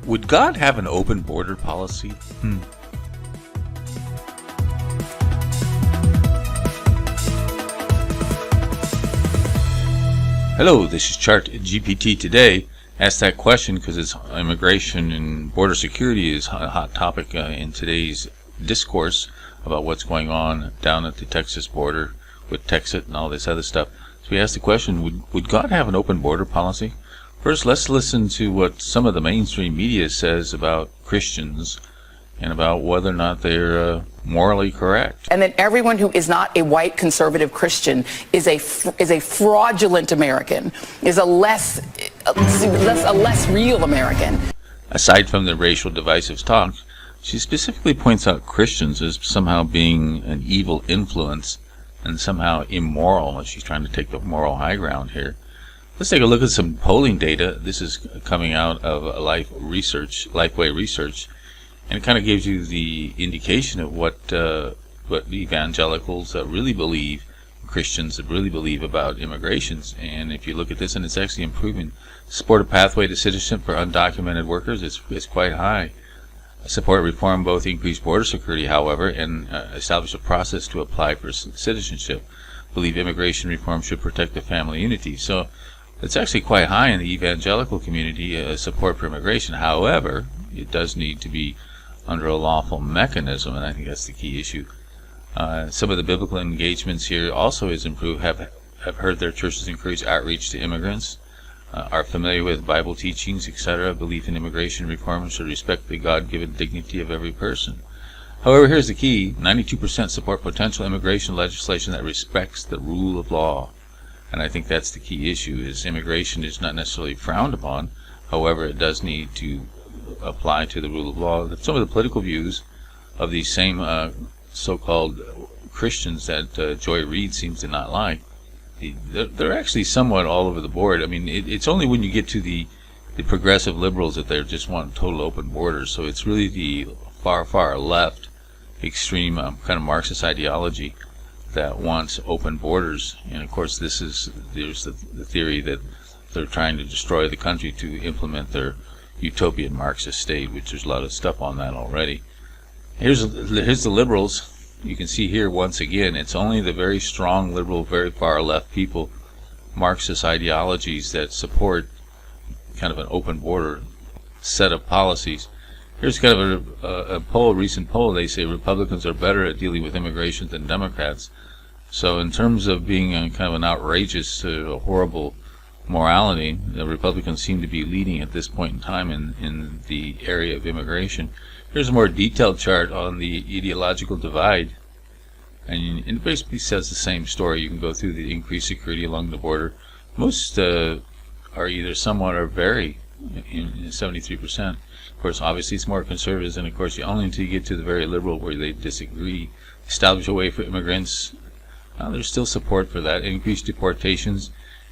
Would God have an open border policy? Hello, this is Chart GPT Today. Asked that question because it's immigration and border security is a hot topic in today's discourse about what's going on down at the Texas border with Texas and all this other stuff. So we asked the question, would God have an open border policy? First, let's listen to what some of the mainstream media says about Christians and about whether or not they're morally correct. And that everyone who is not a white conservative Christian is a fraudulent American, is a less real American. Aside from the racial divisive talk, she specifically points out Christians as somehow being an evil influence and somehow immoral, and she's trying to take the moral high ground here. Let's take a look at some polling data. This is coming out of Lifeway Research, and it kind of gives you the indication of what evangelicals really believe, Christians that really believe about immigrations. And if you look at this, and it's actually improving. Support a pathway to citizenship for undocumented workers is quite high. Support reform, both increase border security, however, and establish a process to apply for citizenship. Believe immigration reform should protect the family unity. So it's actually quite high in the evangelical community, support for immigration. However, it does need to be under a lawful mechanism, and I think that's the key issue. Some of the biblical engagements here also is improved, have heard their churches encourage outreach to immigrants, are familiar with Bible teachings, etc., belief in immigration reform should respect the God-given dignity of every person. However, here's the key, 92% support potential immigration legislation that respects the rule of law. And I think that's the key issue, is immigration is not necessarily frowned upon. However, it does need to apply to the rule of law. Some of the political views of these same so-called Christians that Joy Reid seems to not like, they're actually somewhat all over the board. I mean, it's only when you get to the progressive liberals that they just want total open borders. So it's really the far left, extreme kind of Marxist ideology that wants open borders. And of course, there's the theory that they're trying to destroy the country to implement their utopian Marxist state, which there's a lot of stuff on that already. Here's the liberals. You can see here once again, it's only the very strong liberal, very far left people, Marxist ideologies that support kind of an open border set of policies. Here's kind of a recent poll. They say Republicans are better at dealing with immigration than Democrats. So in terms of being kind of an outrageous, horrible morality, the Republicans seem to be leading at this point in time in the area of immigration. Here's a more detailed chart on the ideological divide, and it basically says the same story. You can go through the increased security along the border. Most are either somewhat or very, in 73%. Of course, obviously it's more conservatives, and of course only until you get to the very liberal where they disagree. Establish a way for immigrants. There's still support for that. Increased deportations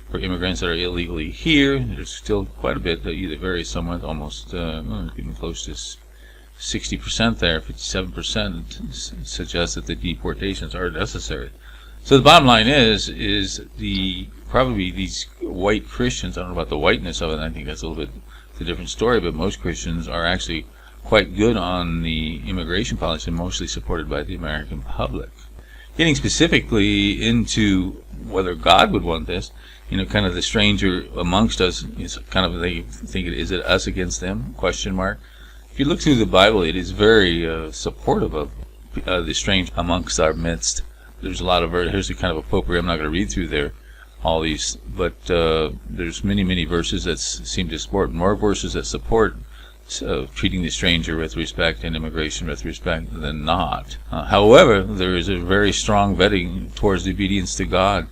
for immigrants that are illegally here. There's still quite a bit, either very somewhat, almost getting close to 60% there. 57% suggests that the deportations are necessary. So the bottom line is probably these white Christians, I don't know about the whiteness of it, I think that's a little bit a different story, but most Christians are actually quite good on the immigration policy, mostly supported by the American public. Getting specifically into whether God would want this, kind of the stranger amongst us is kind of, they think, is it us against them? Question mark. If you look through the Bible, it is very supportive of the strange amongst our midst. There's a lot of, here's a kind of a potpourri. I'm not going to read through there all these, but there's many verses that seem to support, more verses that support treating the stranger with respect and immigration with respect than not. However, there is a very strong vetting towards the obedience to God.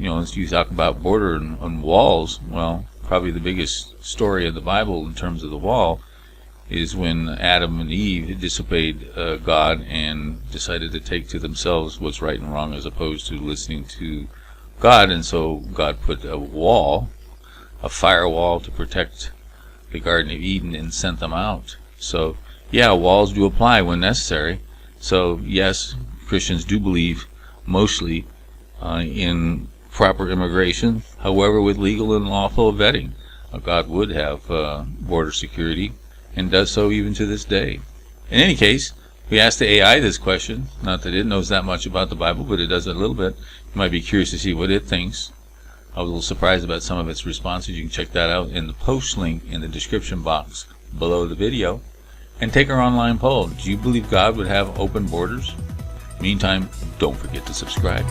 As you talk about border and walls, well, probably the biggest story in the Bible in terms of the wall is when Adam and Eve disobeyed God and decided to take to themselves what's right and wrong as opposed to listening to God. And so God put a wall, a firewall, to protect the Garden of Eden and sent them out. So yeah, walls do apply when necessary. So yes, Christians do believe mostly in proper immigration, however with legal and lawful vetting. God would have border security. and does so even to this day. In any case, we asked the AI this question. Not that it knows that much about the Bible, but it does a little bit. You might be curious to see what it thinks. I was a little surprised about some of its responses. You can check that out in the post link in the description box below the video. And take our online poll. Do you believe God would have open borders? Meantime, don't forget to subscribe.